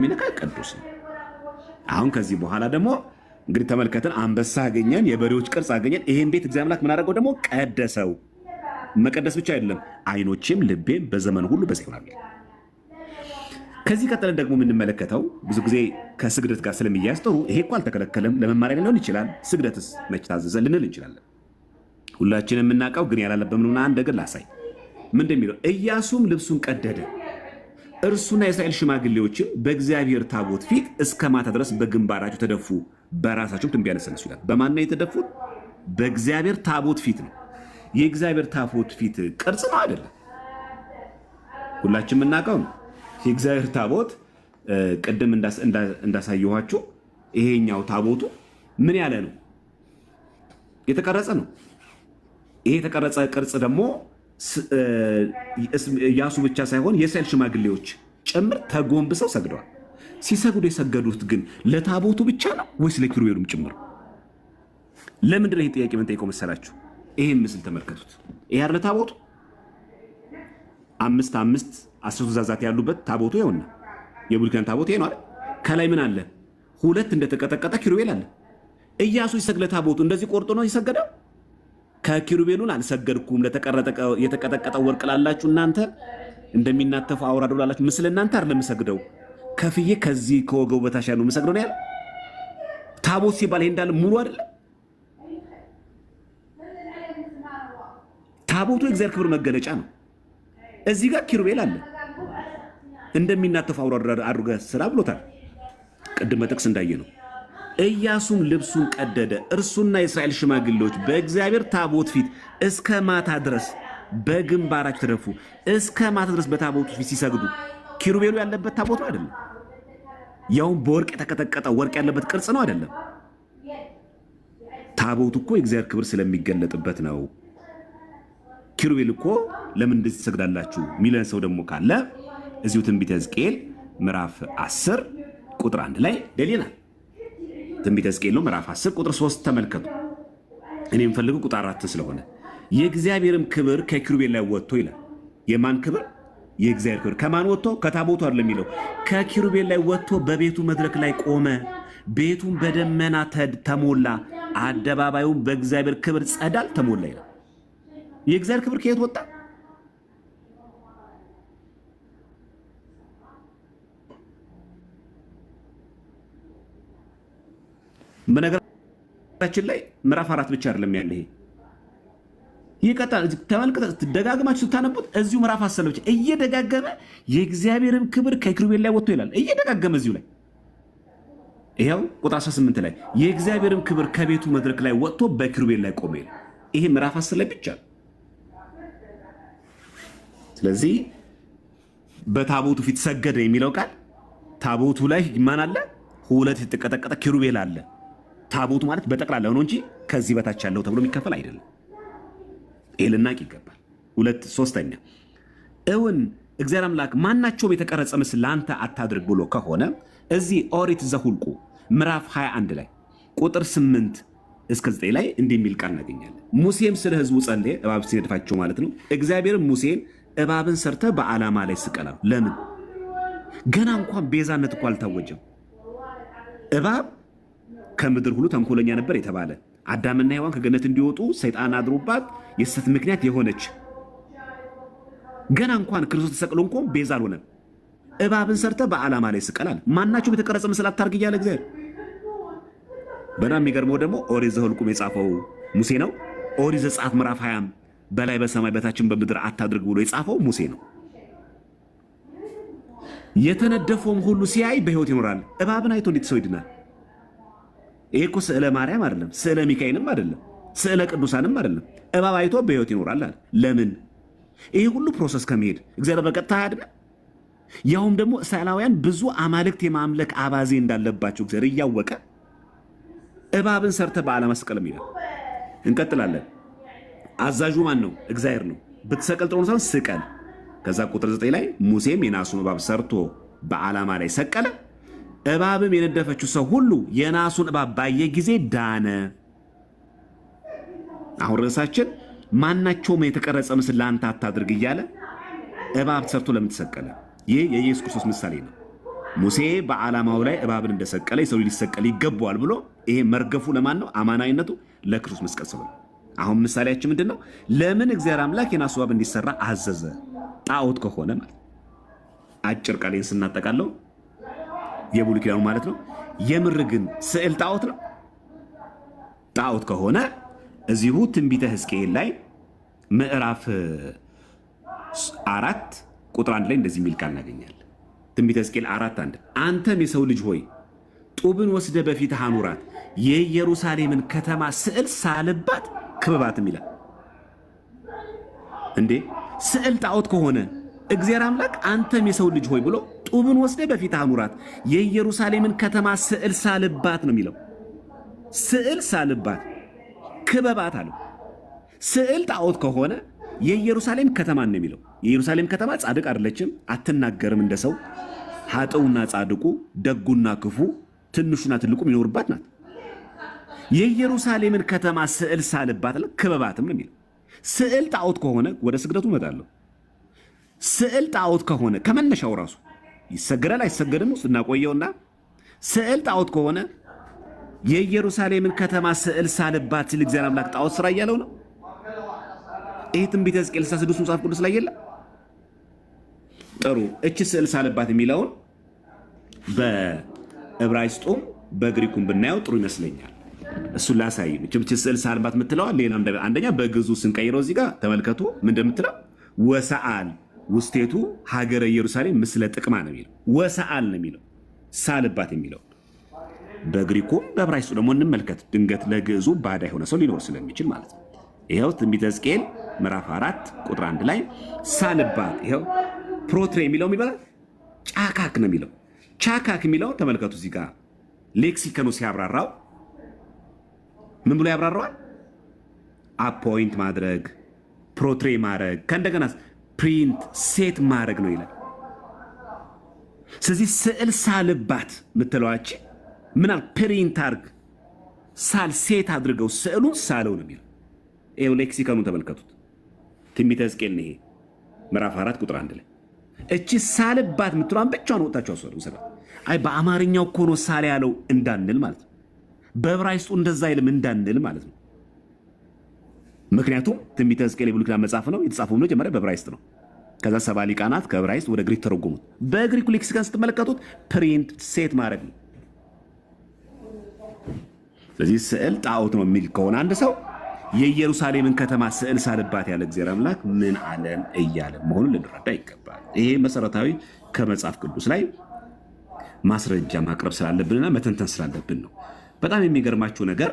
የሚነካ ቅዱስ ነው። አሁን ከዚህ በኋላ ደግሞ እንግዲህ ተመልከተን፣ አንበሳ አገኘን፣ የበሬዎች ቅርጽ አገኘን። ይሄን ቤት እግዚአብሔር አምላክ ምን አደረገው? ደግሞ ቀደሰው። መቀደስ ብቻ አይደለም፣ ዓይኖቼም ልቤም በዘመን ሁሉ በዚያ ይሆናል። ከዚህ ቀጥለን ደግሞ የምንመለከተው ብዙ ጊዜ ከስግደት ጋር ስለሚያያዝ ጥሩ፣ ይሄ እኮ አልተከለከለም ለመማሪያ ሊሆን ይችላል። ስግደትስ መች ታዘዘ ልንል እንችላለን። ሁላችንም የምናውቀው ግን ያላለበምንና አንድ ነገር ላሳይ። ምን እንደሚለው ኢያሱም ልብሱን ቀደደ፣ እርሱና የእስራኤል ሽማግሌዎችም በእግዚአብሔር ታቦት ፊት እስከ ማታ ድረስ በግንባራቸው ተደፉ፣ በራሳቸውም ትንቢያ ነሰነሱ ይላል። በማን ነው የተደፉት? በእግዚአብሔር ታቦት ፊት ነው። የእግዚአብሔር ታቦት ፊት ቅርጽ ነው አይደለም? ሁላችን የምናውቀው ነው። የእግዚአብሔር ታቦት ቅድም እንዳሳየኋችሁ ይሄኛው ታቦቱ ምን ያለ ነው? የተቀረጸ ነው። ይሄ የተቀረጸ ቅርጽ ደግሞ ኢያሱ ብቻ ሳይሆን የእስራኤል ሽማግሌዎች ጭምር ተጎንብሰው ሰግደዋል። ሲሰግዱ የሰገዱት ግን ለታቦቱ ብቻ ነው ወይስ ለኪሩቤሉም ጭምር? ለምንድን ነው ይሄ ጥያቄ የምንጠይቀው መሰላችሁ? ይሄን ምስል ተመልከቱት። ይሄ አይደል ታቦቱ? 5 5 10 ትእዛዛት ያሉበት ታቦቱ ይኸውና። የብሉይ ኪዳን ታቦት ይሄ ነው አይደል? ከላይ ምን አለ? 2 እንደተቀጠቀጠ ኪሩቤል አለ። ኢያሱ ሲሰግድ ለታቦቱ እንደዚህ ቆርጦ ነው የሰገደው? ከኪሩቤሉን አልሰገድኩም። የተቀጠቀጠ ወርቅ ላላችሁ እናንተ እንደሚናተፉ አውራ ዶሮ ላላችሁ ምስል እናንተ አይደለም የምሰግደው፣ ከፍዬ ከዚህ ከወገቡ በታች ያለው የምሰግደው ነው ያለ። ታቦት ሲባል ይሄ እንዳለ ሙሉ አይደለም። ታቦቱ የእግዚአብሔር ክብር መገለጫ ነው። እዚህ ጋር ኪሩቤል አለ። እንደሚናተፉ አውራ ዶሮ አድርገህ ስራ ብሎታል። ቅድመ ጥቅስ እንዳየ ነው። ኢያሱም ልብሱን ቀደደ፣ እርሱና የእስራኤል ሽማግሌዎች በእግዚአብሔር ታቦት ፊት እስከ ማታ ድረስ በግንባራቸው ተደፉ። እስከ ማታ ድረስ በታቦቱ ፊት ሲሰግዱ ኪሩቤሉ ያለበት ታቦት ነው አይደለም? ያውም በወርቅ የተቀጠቀጠ ወርቅ ያለበት ቅርጽ ነው አይደለም? ታቦቱ እኮ የእግዚአብሔር ክብር ስለሚገለጥበት ነው። ኪሩቤል እኮ ለምን እንደዚህ ትሰግዳላችሁ ሚለን ሰው ደግሞ ካለ እዚሁ ትንቢተ ሕዝቅኤል ምዕራፍ 10 ቁጥር 1 ላይ ደሊናል። ትንቢተ ሕዝቅኤል ነው ምዕራፍ 10 ቁጥር 3 ተመልከቱ። እኔ የምፈልገው ቁጥር 4 ስለሆነ የእግዚአብሔርም ክብር ከኪሩቤል ላይ ወጥቶ ይላል። የማን ክብር? የእግዚአብሔር ክብር ከማን ወጥቶ? ከታቦቱ አይደለም የሚለው፣ ከኪሩቤል ላይ ወጥቶ በቤቱ መድረክ ላይ ቆመ። ቤቱን በደመና ተሞላ፣ አደባባዩም በእግዚአብሔር ክብር ጸዳል ተሞላ ይላል። የእግዚአብሔር ክብር ከየት ወጣ? በነገራችን ላይ ምዕራፍ 4 ብቻ አይደለም ያለ። ይሄ ይቀጣል። ተመልከቱ፣ ደጋግማችሁ ስታነቡት እዚሁ ምዕራፍ 10 ብቻ እየደጋገመ የእግዚአብሔርም ክብር ከኪሩቤል ላይ ወጥቶ ይላል። እየደጋገመ እዚሁ ላይ ይሄው ቁጥር 18 ላይ የእግዚአብሔርም ክብር ከቤቱ መድረክ ላይ ወጥቶ በኪሩቤል ላይ ቆመ ይላል። ይሄ ምዕራፍ 10 ላይ ብቻ። ስለዚህ በታቦቱ ፊት ሰገደ የሚለው ቃል ታቦቱ ላይ ማን አለ? 2 የተቀጠቀጠ ኪሩቤል አለ። ታቦቱ ማለት በጠቅላላ ነው እንጂ ከዚህ በታች ያለው ተብሎ የሚከፈል አይደለም። ይሄ ልናቅ ይገባል። 2 3ኛ እውን እግዚአብሔር አምላክ ማናቸውም የተቀረጸ ምስል ለአንተ አታድርግ ብሎ ከሆነ እዚህ ኦሪት ዘኍልቍ ምዕራፍ 21 ላይ ቁጥር 8 እስከ 9 ላይ እንዲህ የሚል ቃል እናገኛለን። ሙሴም ስለ ሕዝቡ ጸለየ፣ እባብ ሲነድፋቸው ማለት ነው። እግዚአብሔርም ሙሴን እባብን ሰርተ በዓላማ ላይ ስቀላው። ለምን? ገና እንኳን ቤዛነት እኮ አልታወጀም። እባብ ከምድር ሁሉ ተንኮለኛ ነበር የተባለ፣ አዳምና ሔዋን ከገነት እንዲወጡ ሰይጣን አድሮባት የስህተት ምክንያት የሆነች፣ ገና እንኳን ክርስቶስ ተሰቅሎ እንኳን ቤዛ አልሆነም። እባብን ሰርተ በዓላማ ላይ ስቀላል። ማናቸውም የተቀረጸ ምስል አታርግ እያለ እግዚአብሔር። በጣም የሚገርመው ደግሞ ኦሪት ዘኍልቍ የጻፈው ሙሴ ነው። ኦሪት ዘጸአት ምዕራፍ 20 በላይ በሰማይ በታችን በምድር አታድርግ ብሎ የጻፈው ሙሴ ነው። የተነደፈውም ሁሉ ሲያይ በሕይወት ይኖራል። እባብን አይቶ እንዴት ሰው ይድናል? ይሄ እኮ ስዕለ ማርያም አይደለም፣ ስዕለ ሚካኤልም አይደለም፣ ስዕለ ቅዱሳንም አይደለም። እባብ አይቶ በሕይወት ይኖራል አለ። ለምን? ይሄ ሁሉ ፕሮሰስ ከመሄድ እግዚአብሔር በቀጥታ ያድነ። ያውም ደግሞ እስራኤላውያን ብዙ አማልክት የማምለክ አባዜ እንዳለባቸው እግዚአብሔር እያወቀ እባብን ሰርተ በዓላማ ስቀልም ይላል። እንቀጥላለን። አዛዡ ማን ነው? እግዚአብሔር ነው። ብትሰቀል ጥሩ ነው፣ ስቀል። ከዛ ቁጥር 9 ላይ ሙሴም የናሱን እባብ ሰርቶ በዓላማ ላይ ሰቀለ። እባብም የነደፈችው ሰው ሁሉ የናሱን እባብ ባየ ጊዜ ዳነ። አሁን ርዕሳችን ማናቸውም የተቀረጸ ምስል ለአንተ አታድርግ እያለ እባብ ሰርቶ ለምን ተሰቀለ? ይህ የኢየሱስ ክርስቶስ ምሳሌ ነው። ሙሴ በዓላማው ላይ እባብን እንደሰቀለ የሰው ሊሰቀል ይገባዋል ብሎ ይሄ መርገፉ ለማን ነው? አማናዊነቱ ለክርስቶስ መስቀል ሰው ነው። አሁን ምሳሌያችን ምንድን ነው? ለምን እግዚአብሔር አምላክ የናሱ እባብ እንዲሰራ አዘዘ? ጣዖት ከሆነ ማለት አጭር ቃሌን ስናጠቃለው የብሉይ ኪዳኑ ማለት ነው። የምር ግን ስዕል ጣዖት ነው? ጣዖት ከሆነ እዚሁ ትንቢተ ሕዝቅኤል ላይ ምዕራፍ 4 ቁጥር 1 ላይ እንደዚህ የሚል ቃል እናገኛለን። ትንቢተ ሕዝቅኤል 4:1 አንተም የሰው ልጅ ሆይ ጡብን ወስደ በፊትህ አኑራት፣ የኢየሩሳሌምን ከተማ ስዕል ሳልባት ክበባትም ይላል። እንዴ ስዕል ጣዖት ከሆነ እግዚአብሔር አምላክ አንተም የሰው ልጅ ሆይ ብሎ ጡብን ወስደ በፊትህ አኑራት፣ የኢየሩሳሌምን ከተማ ስዕል ሳልባት ነው የሚለው። ስዕል ሳልባት ክበባት አለው። ስዕል ጣዖት ከሆነ የኢየሩሳሌም ከተማ ነው የሚለው። የኢየሩሳሌም ከተማ ጻድቅ አይደለችም፣ አትናገርም እንደ ሰው። ኃጥኡና ጻድቁ፣ ደጉና ክፉ፣ ትንሹና ትልቁ የሚኖርባት ናት። የኢየሩሳሌምን ከተማ ስዕል ሳልባት ክበባትም ነው የሚለው። ስዕል ጣዖት ከሆነ ወደ ስግደቱ እመጣለሁ። ስዕል ጣዖት ከሆነ ከመነሻው ራሱ ይሰገዳል አይሰገድም ውስጥ እናቆየውና ስዕል ጣዖት ከሆነ የኢየሩሳሌምን ከተማ ስዕል ሳልባት ሲል እግዚአብሔር አምላክ ጣዖት ስራ እያለው ነው። ይህ ትንቢተ ሕዝቅኤል 66 መጽሐፍ ቅዱስ ላይ የለም። ጥሩ እቺ ስዕል ሳልባት የሚለውን በዕብራይስጡም በግሪኩም ብናየው ጥሩ ይመስለኛል። እሱን ላሳይ። እቺ ስዕል ሳልባት የምትለዋል ሌላ አንደኛ በግዙ ስንቀይረው እዚህ ጋር ተመልከቱ ምን እንደምትለው ወሰአል ውስቴቱ ሀገረ ኢየሩሳሌም ምስለ ጥቅማ ነው የሚለው። ወሰአል ነው የሚለው ሳልባት የሚለው በግሪኩም በዕብራይስጡ ደግሞ እንመልከት። ድንገት ለግዕዙ ባዳ የሆነ ሰው ሊኖር ስለሚችል ማለት ነው። ይኸው ትንቢተ ሕዝቅኤል ምዕራፍ 4 ቁጥር 1 ላይ ሳልባት ይኸው ፕሮትሬ የሚለው የሚባለው ጫካክ ነው የሚለው። ቻካክ የሚለው ተመልከቱ እዚህ ጋር ሌክሲከኑ ሲያብራራው ምን ብሎ ያብራራዋል? አፖይንት ማድረግ፣ ፕሮትሬ ማድረግ፣ ከእንደገና ፕሪንት ሴት ማድረግ ነው ይላል። ስለዚህ ስዕል ሳልባት ምትለዋች ምናል ፕሪንት አርግ ሳል ሴት አድርገው ስዕሉን ሳለው ነው የሚለው። ይኸው ሌክሲከኑ ተመልከቱት። ትንቢተ ሕዝቅኤል ነው ይሄ ምዕራፍ 4 ቁጥር 1 ላይ እቺ ሳልባት ምትሏን ብቻዋን ወጣችሁ አስወሩ። አይ በአማርኛው እኮ ነው ሳል ያለው እንዳንል ማለት ነው። በዕብራይስጡ እንደዛ አይልም እንዳንል ማለት ነው። ምክንያቱም ትንቢተ ሕዝቅኤል የብሉይ ኪዳን መጽሐፍ ነው። የተጻፈው መጀመሪያ በዕብራይስጥ ነው። ከዛ ሰባ ሊቃናት ከዕብራይስጥ ወደ ግሪክ ተረጎሙት። በግሪኩ ሌክሲከን ስትመለከቱት ፕሪንት ሴት ማድረግ ነው። ስለዚህ ስዕል ጣዖት ነው የሚል ከሆነ አንድ ሰው የኢየሩሳሌምን ከተማ ስዕል ሳልባት ያለ እግዚአብሔር አምላክ ምን አለን እያለ መሆኑን ልንረዳ ይገባል። ይሄ መሰረታዊ ከመጽሐፍ ቅዱስ ላይ ማስረጃ ማቅረብ ስላለብንና መተንተን ስላለብን ነው። በጣም የሚገርማችሁ ነገር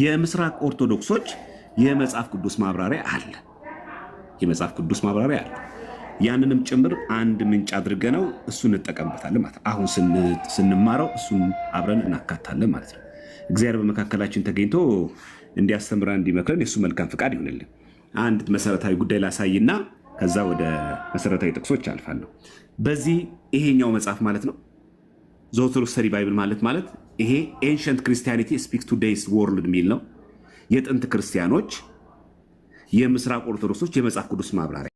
የምስራቅ ኦርቶዶክሶች የመጽሐፍ ቅዱስ ማብራሪያ አለ። የመጽሐፍ ቅዱስ ማብራሪያ አለ። ያንንም ጭምር አንድ ምንጭ አድርገ ነው እሱን እንጠቀምበታለን ማለት ነው። አሁን ስንማረው እሱን አብረን እናካታለን ማለት ነው። እግዚአብሔር በመካከላችን ተገኝቶ እንዲያስተምረን እንዲመክረን የእሱ መልካም ፍቃድ ይሆንልን። አንድ መሰረታዊ ጉዳይ ላሳይና ከዛ ወደ መሰረታዊ ጥቅሶች አልፋለሁ። በዚህ ይሄኛው መጽሐፍ ማለት ነው ዘ ኦርቶዶክስ ስተዲ ባይብል ማለት ይሄ ኤንሸንት ክርስቲያኒቲ ስፒክስ ቱዴይስ ወርልድ የሚል ነው። የጥንት ክርስቲያኖች የምስራቅ ኦርቶዶክሶች የመጽሐፍ ቅዱስ ማብራሪያ